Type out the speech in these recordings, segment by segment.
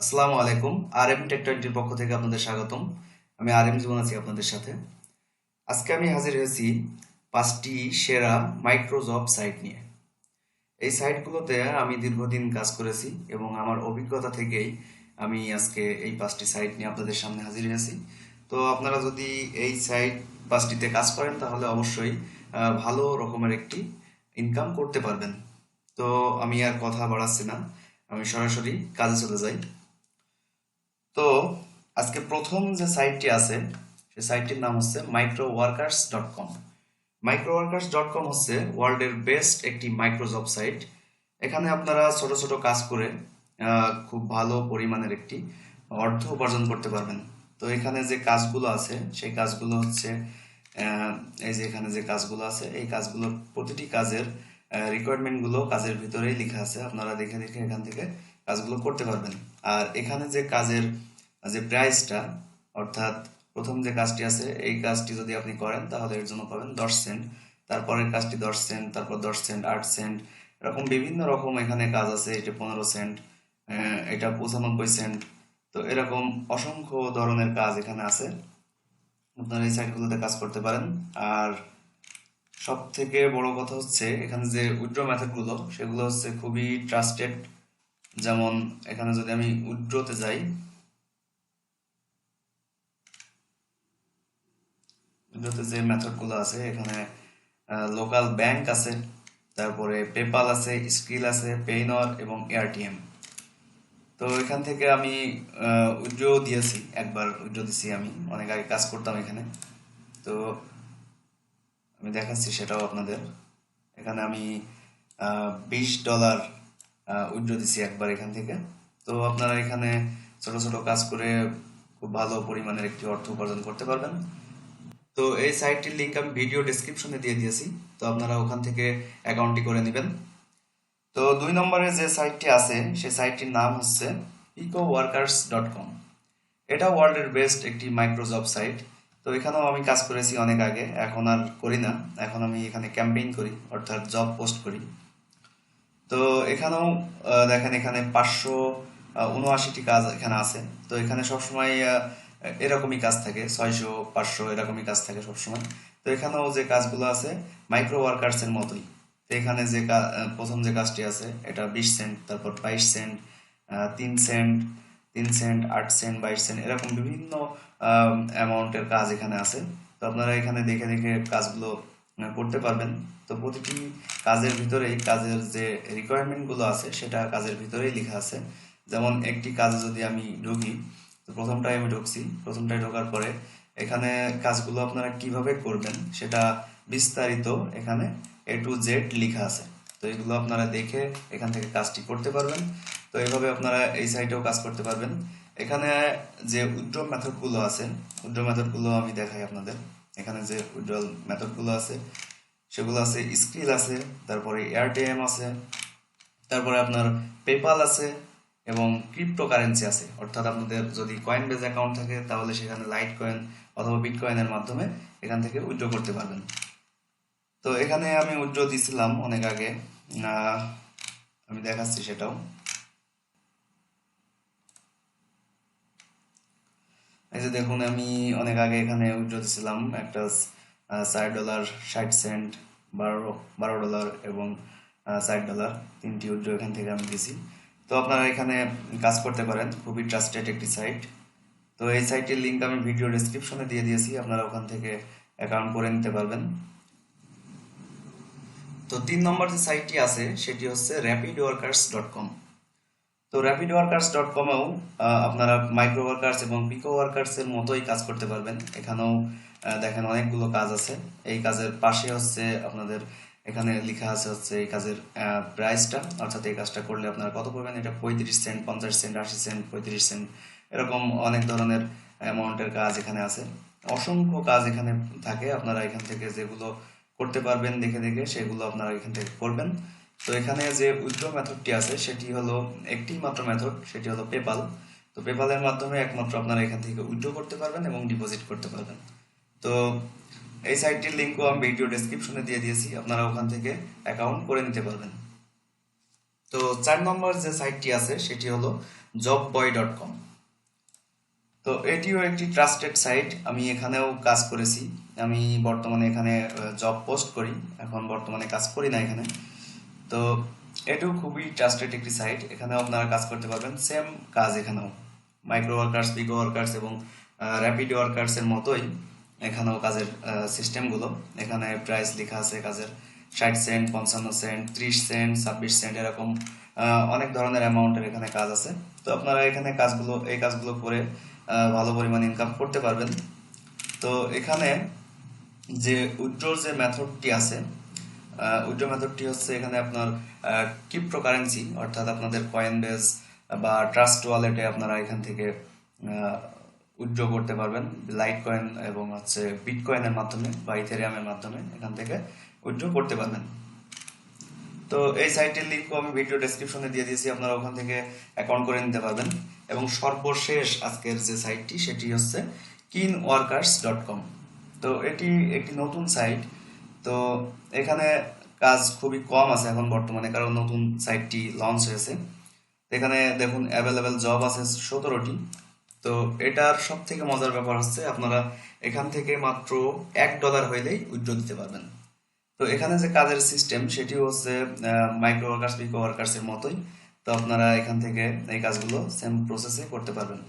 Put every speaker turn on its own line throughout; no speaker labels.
আসসালামু আলাইকুম। RM take 20 পক্ষ থেকে আপনাদের স্বাগতম। আমি আরএম জীবন আছি আপনাদের সাথে। আজকে আমি হাজির হয়েছি 5টি সেরা মাইক্রো জব সাইট নিয়ে। এই সাইটগুলোতে আমি দীর্ঘদিন কাজ করেছি এবং আমার অভিজ্ঞতা থেকেই আমি আজকে এই 5টি সাইট নিয়ে আপনাদের সামনে হাজির হয়েছি। তো আপনারা যদি এই সাইট 5টিতে কাজ করেন তাহলে অবশ্যই ভালো রকমের একটি ইনকাম করতে পারবেন। তো আমি আর কথা বাড়াচ্ছি না, আমি সরাসরি কাজে চলে যাই। তো আজকে প্রথম যে সাইটটি আছে সেই সাইটটির নাম হচ্ছে microworkers.com। microworkers.com হচ্ছে ওয়ার্ল্ডের বেস্ট একটি মাইক্রোজব সাইট। এখানে আপনারা ছোট ছোট কাজ করে খুব ভালো পরিমাণের একটি অর্থ উপার্জন করতে পারবেন। তো এখানে যে কাজগুলো আছে সেই কাজগুলো হচ্ছে এই যে এখানে যে কাজগুলো আছে এই কাজগুলোর প্রতিটি কাজের রিকোয়ারমেন্টগুলো কাজের ভিতরেই লেখা আছে, আপনারা দেখে দেখে এখান থেকে কাজগুলো করতে পারবেন। আর এখানে যে কাজের যে প্রাইসটা, অর্থাৎ প্রথম যে কাজটি আছে এই কাজটি যদি আপনি করেন তাহলে এর জন্য পাবেন 10 সেন্ট, তারপরের কাজটি 10 সেন্ট, তারপর 10 সেন্ট, 8 সেন্ট, এরকম বিভিন্ন রকম এখানে কাজ আছে। এটা 15 সেন্ট, এটা 95 সেন্ট। তো এরকম অসংখ্য ধরনের কাজ এখানে আছে, আপনারা এই সাইটগুলোতে কাজ করতে পারেন। আর সব থেকে বড় কথা হচ্ছে এখানে যে উইথড্র মেথডগুলো সেগুলো হচ্ছে খুবই ট্রাস্টেড। যেমন এখানে যদি আমি উইথড্রতে যাই, উইথড্রতে যে মেথডগুলো আছে এখানে লোকাল ব্যাংক আছে, তারপরে পেপাল আছে, স্কিল আছে, পেইনর এবং এআরটিএম। তো এখান থেকে আমি উইথড্র দিয়েছি, একবার উইথড্র দিছি, আমি অনেক আগে কাজ করতাম এখানে। তো আমি দেখাচ্ছি সেটাও আপনাদের। এখানে আমি $20 উইথড্র দিছি একবার এখান থেকে। তো আপনারা এখানে ছোট ছোট কাজ করে খুব ভালো পরিমাণের একটি অর্থ উপার্জন করতে পারবেন। তো এই সাইটটির লিংক আমি ভিডিও ডেসক্রিপশনে দিয়ে দিয়েছি, তো আপনারা ওখান থেকে অ্যাকাউন্টটি করে নেবেন। তো 2 নম্বরে যে সাইটটি আছে সেই সাইটটির নাম হচ্ছে ecoworkers.com। এটা ওয়ার্ল্ডের বেস্ট একটি মাইক্রোজব সাইট। তো এখানেও আমি কাজ করেছি অনেক আগে, এখন আর করি না। এখন আমি এখানে ক্যাম্পেইন করি, অর্থাৎ জব পোস্ট করি। তো এখানেও দেখেন এখানে 579টি কাজ এখানে আছে। তো এখানে সবসময় এরকমই কাজ থাকে, 600 500 এরকমই কাজ থাকে সবসময়। তো এখানেও যে কাজগুলো আছে মাইক্রো ওয়ার্কার্স এর মতোই। তো এখানে যে প্রথম যে কাজটি আছে এটা 20 সেন্ট, তারপর 22 cent, 3 cent, 3 cent, 8 cent, 22 cent, এরকম বিভিন্ন অ্যামাউন্টের কাজ এখানে আছে। তো আপনারা এখানে দেখে দেখে কাজগুলো করতে পারবেন। তো প্রতিটি কাজের ভিতরেই কাজের যে রিকোয়ারমেন্টগুলো আছে সেটা কাজের ভিতরেই লেখা আছে। যেমন একটি কাজে যদি আমি ঢুকি, তো প্রথমটায় আমি ঢুকছি, প্রথমটায় ঢোকার পরে এখানে কাজগুলো আপনারা কিভাবে করবেন সেটা বিস্তারিত এখানে A to Z লেখা আছে। তো এগুলো আপনারা দেখে এখান থেকে কাজটি করতে পারবেন। তো এইভাবে আপনারা এই সাইটেও কাজ করতে পারবেন। এখানে যে উইথড্র মেথডগুলো আছে, উইথড্র মেথডগুলো আমি দেখাই আপনাদের। এখানে যে উইথড্রল মেথডগুলো আছে সেগুলো আছে, স্কিল আছে, তারপরে এয়ারটেএম আছে, তারপরে আপনার পেপাল আছে এবং ক্রিপ্টোকারেন্সি আছে। অর্থাৎ আপনাদের যদি কয়েন বেজ অ্যাকাউন্ট থাকে তাহলে সেখানে লাইট কয়েন অথবা বিটকয়েনের মাধ্যমে এখান থেকে উইথড্র করতে পারবেন। তো এখানে আমি উইথড্র দিছিলাম অনেক আগে, আহ, আমি দেখাচ্ছি সেটাও। এই যে দেখুন আমি অনেক আগে এখানে উইথড্র দিছিলাম একটা $4, 60 সেন্ট, বারো $12 এবং $60, তিনটি উইথড্র এখান থেকে আমি দিছি। তো আপনারা এখানে কাজ করতে পারেন, খুবই ট্রাস্টেড একটি সাইট। তো এই সাইটের লিঙ্ক আমি ভিডিও ডেসক্রিপশনে দিয়ে দিয়েছি, আপনারা ওখান থেকে অ্যাকাউন্ট করে নিতে পারবেন। তো 3 নম্বর যে সাইটটি আছে সেটি হচ্ছে rapidworkers.com। তো rapidworkers.com-এও আপনারা মাইক্রো ওয়ার্কার্স এবং পিকো ওয়ার্কার্স এর মতোই কাজ করতে পারবেন। এখানেও দেখেন অনেকগুলো কাজ আছে। এই কাজের পাশে হচ্ছে আপনাদের এখানে লেখা আছে হচ্ছে এই কাজের প্রাইসটা, অর্থাৎ এই কাজটা করলে আপনারা কত পাবেন। এটা 35 সেন্ট, 50 সেন্ট, 80 সেন্ট, 35 সেন্ট, এরকম অনেক ধরনের অ্যামাউন্টের কাজ এখানে আছে। অসংখ্য কাজ এখানে থাকে, আপনারা এখান থেকে যেগুলো করতে পারবেন দেখে দেখে সেগুলো আপনারা এখান থেকে করবেন। তো এখানে যে উইথড্র মেথডটি আছে সেটি হলো একটি মাত্র মেথড, সেটি হলো পেপাল। তো পেপালের মাধ্যমে একমাত্র আপনারা এখান থেকে উইথড্র করতে পারবেন এবং ডিপোজিট করতে পারবেন। তো এই সাইটটির লিঙ্কও আমি ভিডিও ডেসক্রিপশনে দিয়ে দিয়েছি, আপনারা ওখান থেকে অ্যাকাউন্ট করে নিতে পারবেন। তো 4 নম্বর যে সাইটটি আছে সেটি হলো jobboy.com। তো এটিও একটি ট্রাস্টেড সাইট, আমি এখানেও কাজ করেছি। আমি বর্তমানে এখানে জব পোস্ট করি, এখন বর্তমানে কাজ করি না এখানে। তো এটাও খুবই ট্রাস্টেড একটি সাইট, এখানেও আপনারা কাজ করতে পারবেন। সেম কাজ এখানেও, মাইক্রো ওয়ার্কার্স, বিগ ওয়ার্কার্স এবং র্যাপিড ওয়ার্কার্সের মতোই এখানেও কাজের সিস্টেমগুলো। এখানে প্রাইস লেখা আছে কাজের, 60 সেন্ট, 55 সেন্ট, 30 সেন্ট, 26 সেন্ট, এরকম অনেক ধরনের অ্যামাউন্টের এখানে কাজ আছে। তো আপনারা এখানে এই কাজগুলো করে ভালো পরিমাণ ইনকাম করতে পারবেন। তো এখানে যে উইথড্রোর যে মেথডটি আছে, উইথড্র মেথডটি হচ্ছে এখানে আপনার ক্রিপ্টোকারেন্সি, অর্থাৎ আপনাদের কয়েনবেজ বা ট্রাস্ট ওয়ালেটে আপনারা এখান থেকে উইথড্র করতে পারবেন। লাইট কয়েন এবং হচ্ছে বিটকয়েনের মাধ্যমে বা ইথেরিয়ামের মাধ্যমে এখান থেকে উইথড্র করতে পারবেন। তো এই সাইটের লিঙ্কও আমি ভিডিও ডেসক্রিপশনে দিয়ে দিয়েছি, আপনারা ওখান থেকে অ্যাকাউন্ট করে নিতে পারবেন। এবং সর্বশেষ আজকের যে সাইটটি সেটি হচ্ছে kinworkers.com। তো এটি একটি নতুন সাইট। তো এখানে কাজ খুবই কম আছে এখন বর্তমানে, কারণ নতুন সাইটটি লঞ্চ হয়েছে। এখানে দেখুন অ্যাভেলেবেল জব আছে 17টি। তো এটার সব থেকে মজার ব্যাপার হচ্ছে আপনারা এখান থেকে মাত্র $1 হইলেই উইথড্র দিতে পারবেন। তো এখানে যে কাজের সিস্টেম সেটি হচ্ছে মাইক্রো ওয়ার্কার্স, পিকো ওয়ার্কার্সের মতোই। তো আপনারা এখান থেকে এই কাজগুলো সেম প্রসেসে করতে পারবেন।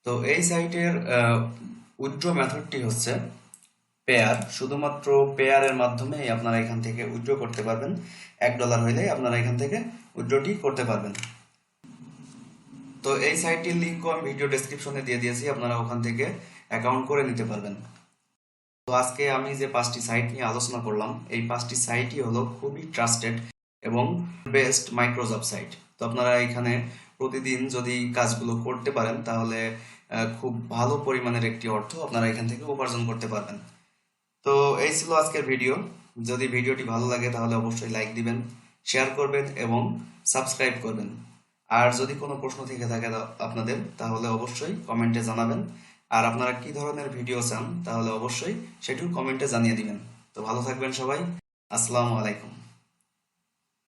তো এই সাইটের উইথড্র মেথডটি হচ্ছে পেয়ার, শুধুমাত্র পেয়ারের মাধ্যমেই আপনারা এখান থেকে উইথড্র করতে পারবেন। $1 হইলেই আপনারা এখান থেকে উইথড্রটি করতে পারবেন। তো এই সাইটটির লিঙ্কও আমি ভিডিও ডেসক্রিপশনে দিয়ে দিয়েছি, আপনারা ওখান থেকে অ্যাকাউন্ট করে নিতে পারবেন। তো আজকে আমি যে 5টি সাইট নিয়ে আলোচনা করলাম, এই 5টি সাইটই হলো খুবই ট্রাস্টেড এবং বেস্ট মাইক্রোজব সাইট। তো আপনারা এখানে প্রতিদিন যদি কাজগুলো করতে পারেন তাহলে খুব ভালো পরিমাণের একটি অর্থ আপনারা এখান থেকে উপার্জন করতে পারবেন। তো এই ছিল আজকের ভিডিও। যদি ভিডিওটি ভালো লাগে তাহলে অবশ্যই লাইক দিবেন, শেয়ার করবেন এবং সাবস্ক্রাইব করবেন। আর যদি কোনো প্রশ্ন থেকে থাকে আপনাদের, তাহলে অবশ্যই কমেন্টে জানাবেন। আর আপনারা কি ধরনের ভিডিও চান তাহলে অবশ্যই সেটিও কমেন্টে জানিয়ে দিবেন। তো ভালো থাকবেন সবাই। আসসালামু আলাইকুম।